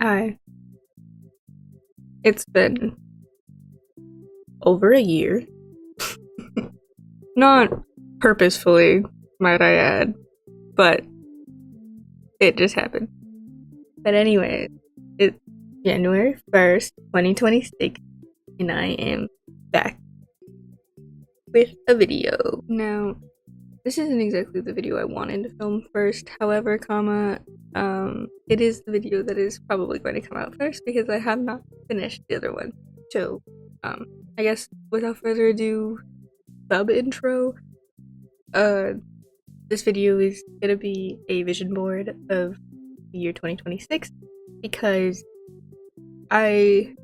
Hi. It's been over a year. Not purposefully, might I add, but it just happened. But anyway, it's January 1st, 2026, and I am back with a video. Now, this isn't exactly the video I wanted to film first, however, it is the video that is probably going to come out first because I have not finished the other one. So, I guess without further ado, sub intro. This video is gonna be a vision board of the year 2026 because I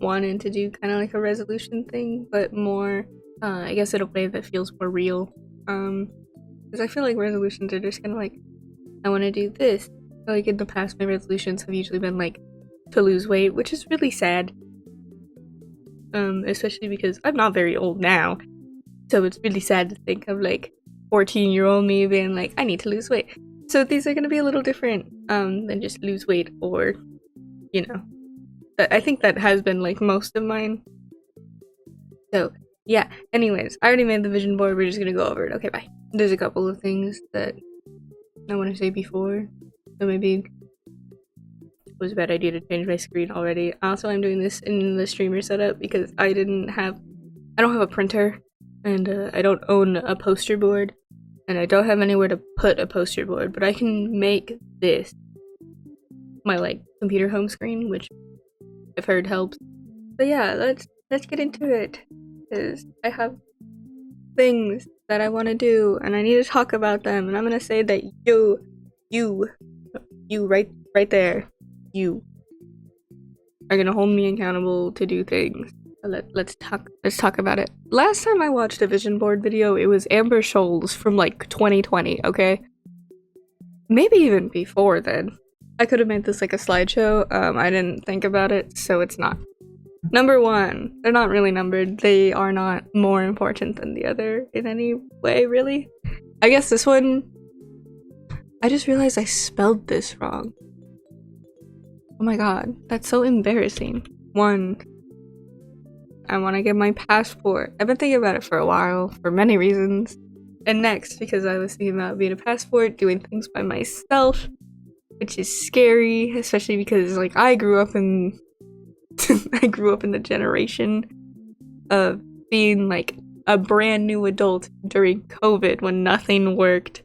wanted to do kind of like a resolution thing, but more, I guess in a way that feels more real. Because I feel like resolutions are just kind of like, I want to do this. Like in the past, my resolutions have usually been like to lose weight, which is really sad. Especially because I'm not very old now, so it's really sad to think of like 14-year-old me being like, I need to lose weight. So these are gonna be a little different than just lose weight, or you know, I think that has been like most of mine. So yeah, anyways, I already made the vision board, we're just gonna go over it. Okay, bye. There's a couple of things that I want to say before, so maybe it was a bad idea to change my screen already. Also, I'm doing this in the streamer setup because I don't have a printer, and I don't own a poster board, and I don't have anywhere to put a poster board, but I can make this my like computer home screen, which I've heard helps. But yeah, let's get into it, because I have things that I want to do and I need to talk about them, and I'm gonna say that you right there, you are gonna hold me accountable to do things. Let's talk about it. Last time I watched a vision board video, it was Amber Scholl's from like 2020, okay? Maybe even before then. I could have made this like a slideshow. I didn't think about it, so it's not. Number 1. They're not really numbered. They are not more important than the other in any way, really. I guess this one, I just realized I spelled this wrong. Oh my god, that's so embarrassing. 1. I want to get my passport. I've been thinking about it for a while, for many reasons. And next, because I was thinking about being a passport, doing things by myself, which is scary, especially because like I grew up in the generation of being like a brand new adult during COVID when nothing worked.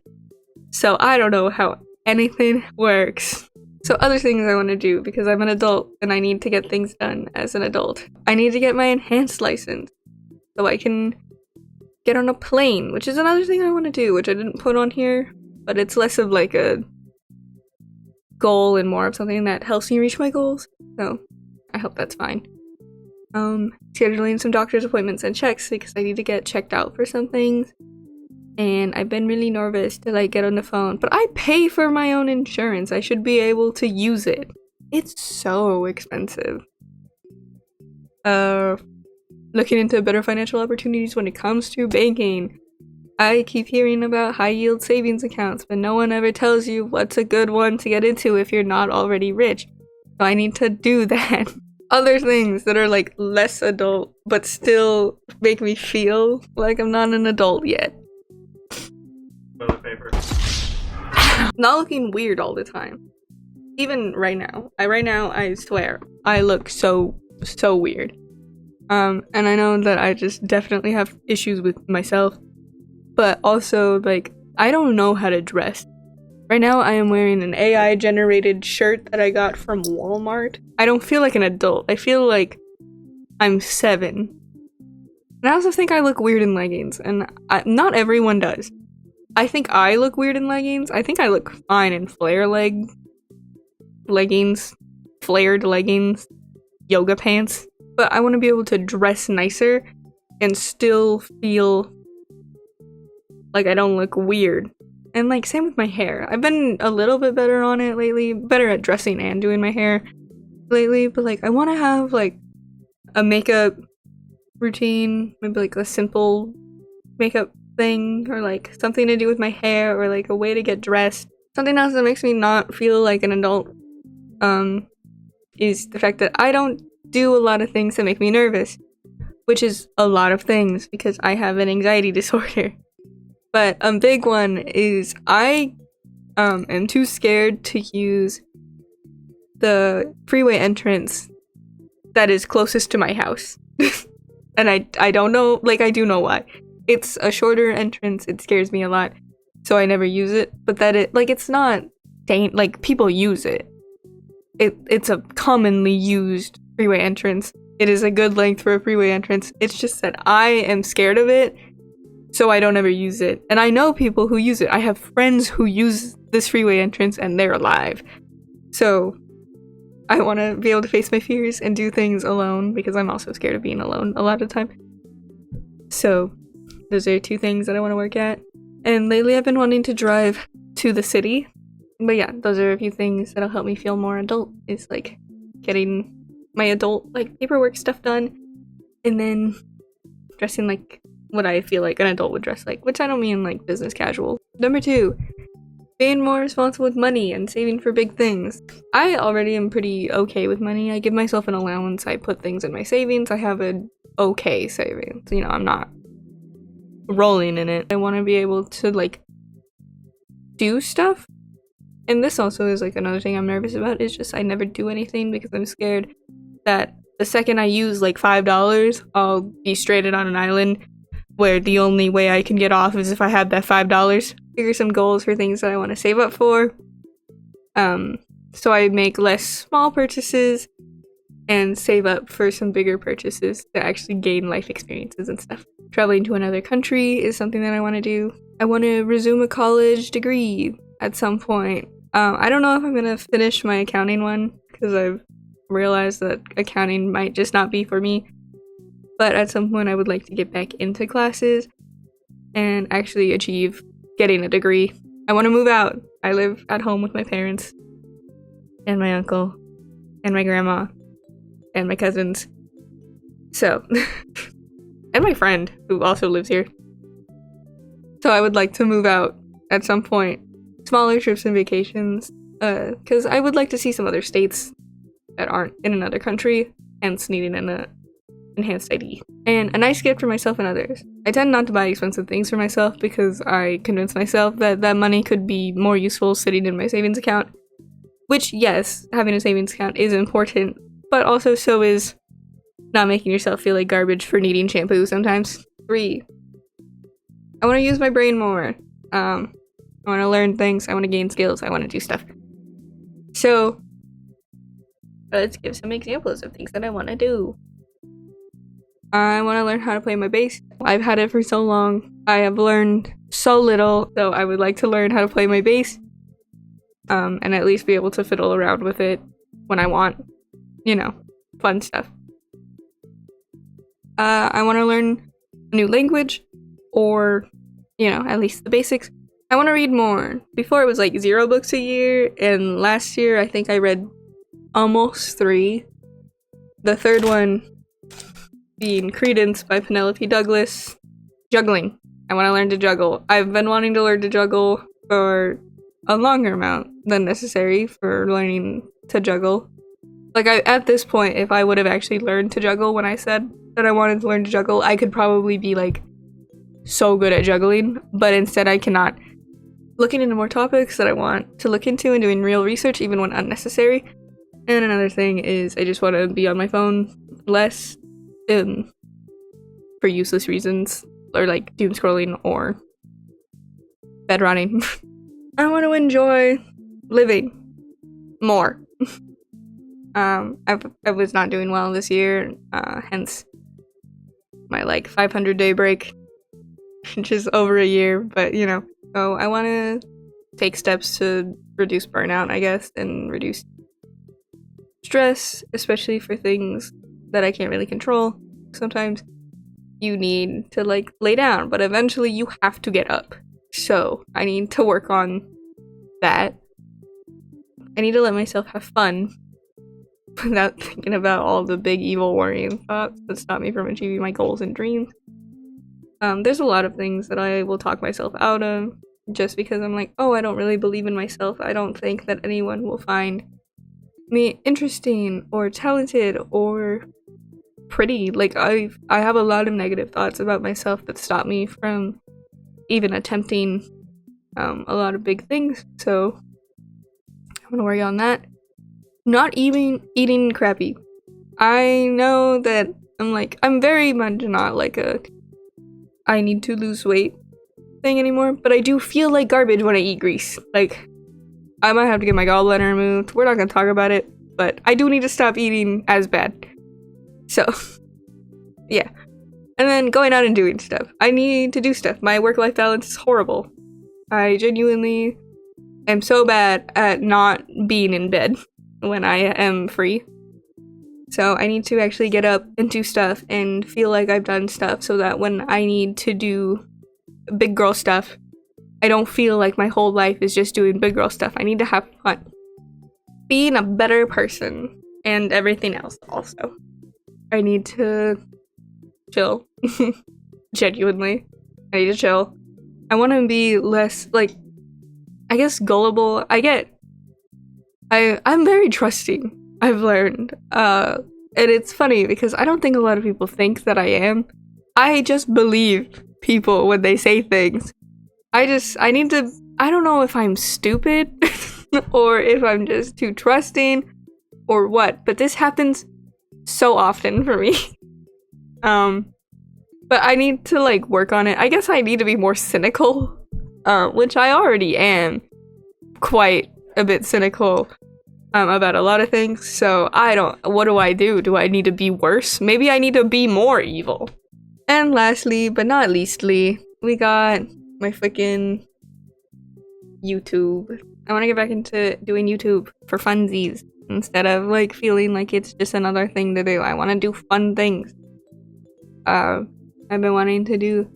So I don't know how anything works. So other things I want to do, because I'm an adult and I need to get things done as an adult. I need to get my enhanced license so I can get on a plane, which is another thing I want to do, which I didn't put on here, but it's less of like a goal and more of something that helps me reach my goals. So I hope that's fine. Scheduling some doctor's appointments and checks because I need to get checked out for some things. And I've been really nervous to like get on the phone, but I pay for my own insurance. I should be able to use it. It's so expensive. Looking into better financial opportunities when it comes to banking. I keep hearing about high yield savings accounts, but no one ever tells you what's a good one to get into if you're not already rich. So I need to do that. Other things that are like less adult, but still make me feel like I'm not an adult yet. Toilet paper. Not looking weird all the time. Even right now. I swear, I look so weird. And I know that I just definitely have issues with myself, but also like I don't know how to dress. Right now I am wearing an AI generated shirt that I got from Walmart. I don't feel like an adult. I feel like I'm 7. And I also think I look weird in leggings, and not everyone does. I think I look weird in leggings. I think I look fine in leggings, flared leggings, yoga pants. But I want to be able to dress nicer and still feel like I don't look weird. And like same with my hair. I've been a little bit better on it lately, better at dressing and doing my hair lately, but like I want to have like a makeup routine, maybe like a simple makeup thing, or like something to do with my hair, or like a way to get dressed. Something else that makes me not feel like an adult. is the fact that I don't do a lot of things that make me nervous, which is a lot of things because I have an anxiety disorder. But a big one is I am too scared to use the freeway entrance that is closest to my house. And I don't know, like, I do know why. It's a shorter entrance, it scares me a lot, so I never use it. But it's not, like, people use it. It's a commonly used freeway entrance. It is a good length for a freeway entrance. It's just that I am scared of it, so I don't ever use it. And I know people who use it. I have friends who use this freeway entrance and they're alive. So I want to be able to face my fears and do things alone because I'm also scared of being alone a lot of the time. So those are two things that I want to work at. And lately I've been wanting to drive to the city. But yeah, those are a few things that'll help me feel more adult. Is like getting my adult like paperwork stuff done and then dressing like what I feel like an adult would dress like, which I don't mean like business casual. Number 2, being more responsible with money and saving for big things. I already am pretty okay with money. I give myself an allowance. I put things in my savings. I have an okay savings. You know, I'm not rolling in it. I want to be able to like do stuff. And this also is like another thing I'm nervous about is just I never do anything because I'm scared that the second I use like $5, I'll be stranded on an island where the only way I can get off is if I have that $5. Figure some goals for things that I want to save up for. So I make less small purchases and save up for some bigger purchases to actually gain life experiences and stuff. Traveling to another country is something that I want to do. I want to resume a college degree at some point. I don't know if I'm going to finish my accounting one because I've realized that accounting might just not be for me. But at some point I would like to get back into classes and actually achieve getting a degree. I want to move out. I live at home with my parents and my uncle and my grandma and my cousins. So, and my friend who also lives here. So I would like to move out at some point. Smaller trips and vacations, because I would like to see some other states that aren't in another country, hence needing an enhanced ID. And a nice gift for myself and others. I tend not to buy expensive things for myself because I convince myself that that money could be more useful sitting in my savings account. Which, yes, having a savings account is important, but also so is not making yourself feel like garbage for needing shampoo sometimes. 3, I want to use my brain more. I want to learn things, I want to gain skills, I want to do stuff. So, let's give some examples of things that I want to do. I want to learn how to play my bass. I've had it for so long. I have learned so little, so I would like to learn how to play my bass. And at least be able to fiddle around with it when I want, you know, fun stuff. I want to learn a new language, or, you know, at least the basics. I want to read more. Before it was like 0 books a year, and last year I think I read almost 3. The third one being Credence by Penelope Douglas. Juggling. I want to learn to juggle. I've been wanting to learn to juggle for a longer amount than necessary for learning to juggle. Like, at this point, if I would have actually learned to juggle when I said that I wanted to learn to juggle, I could probably be like so good at juggling, but instead I cannot. Looking into more topics that I want to look into and doing real research even when unnecessary. And another thing is I just want to be on my phone less for useless reasons, or like doom scrolling or bed rotting. I want to enjoy living more. I was not doing well this year, hence my like 500-day break, which is over a year, but you know. So I want to take steps to reduce burnout, I guess, and reduce stress, especially for things that I can't really control. Sometimes you need to like lay down, but eventually you have to get up. So I need to work on that. I need to let myself have fun without thinking about all the big evil worrying thoughts that stop me from achieving my goals and dreams. There's a lot of things that I will talk myself out of just because I'm like, oh, I don't really believe in myself. I don't think that anyone will find me interesting or talented or pretty. Like I have a lot of negative thoughts about myself that stop me from even attempting a lot of big things. So I'm gonna work on that. Not even eating crappy. I know that I'm very much not like a I need to lose weight thing anymore, but I do feel like garbage when I eat grease. Like, I might have to get my gallbladder removed. We're not gonna talk about it, but I do need to stop eating as bad. So, yeah. And then going out and doing stuff. I need to do stuff. My work-life balance is horrible. I genuinely am so bad at not being in bed when I am free. So I need to actually get up and do stuff and feel like I've done stuff so that when I need to do big girl stuff, I don't feel like my whole life is just doing big girl stuff. I need to have fun. Being a better person and everything else also. I need to chill. Genuinely. I need to chill. I want to be less, like, I guess gullible. I'm very trusting. I've learned. And it's funny because I don't think a lot of people think that I am. I just believe people when they say things. I don't know if I'm stupid or if I'm just too trusting or what, but this happens so often for me. But I need to like work on it. I guess I need to be more cynical, which I already am quite a bit cynical about a lot of things. So what do I do? Do I need to be worse? Maybe I need to be more evil. And lastly, but not leastly, we got my freaking YouTube. I want to get back into doing YouTube for funsies instead of like feeling like it's just another thing to do. I want to do fun things. I've been wanting to do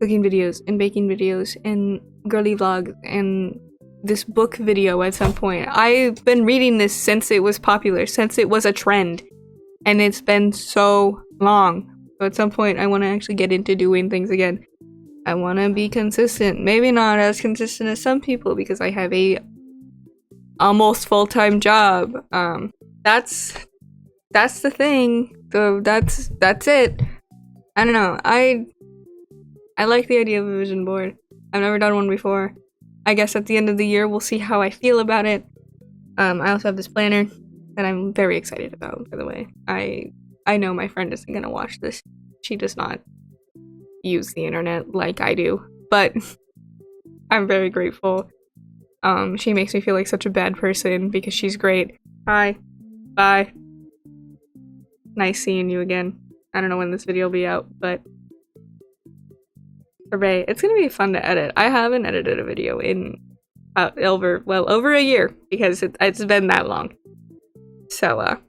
cooking videos and baking videos and girly vlogs and this book video at some point. I've been reading this since it was popular, since it was a trend, and it's been so long. So at some point I want to actually get into doing things again. I want to be consistent. Maybe not as consistent as some people because I have a almost full-time job. That's the thing. So that's it. I don't know. I like the idea of a vision board. I've never done one before. I guess at the end of the year we'll see how I feel about it. I also have this planner that I'm very excited about, by the way. I know my friend isn't gonna watch this. She does not use the internet like I do, but I'm very grateful. She makes me feel like such a bad person because she's great. Hi. Bye. Nice seeing you again. I don't know when this video will be out, but hooray. It's gonna be fun to edit. I haven't edited a video in over a year because it's been that long. So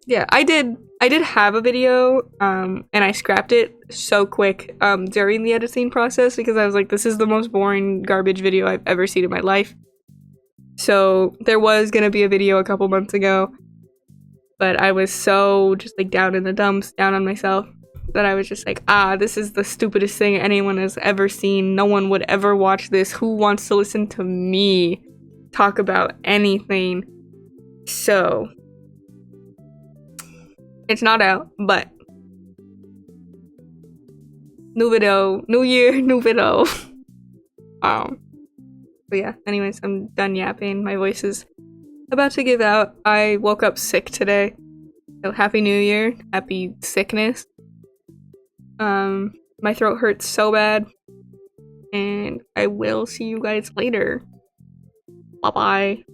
yeah, I did have a video and I scrapped it so quick during the editing process because I was like, this is the most boring garbage video I've ever seen in my life. So there was gonna be a video a couple months ago, but I was so just like down in the dumps, down on myself, that I was just like, this is the stupidest thing anyone has ever seen. No one would ever watch this. Who wants to listen to me talk about anything? So it's not out, but new video, new year, new video. But yeah, anyways, I'm done yapping. My voice is about to give out. I woke up sick today. So happy new year, happy sickness. My throat hurts so bad. And I will see you guys later. Bye-bye.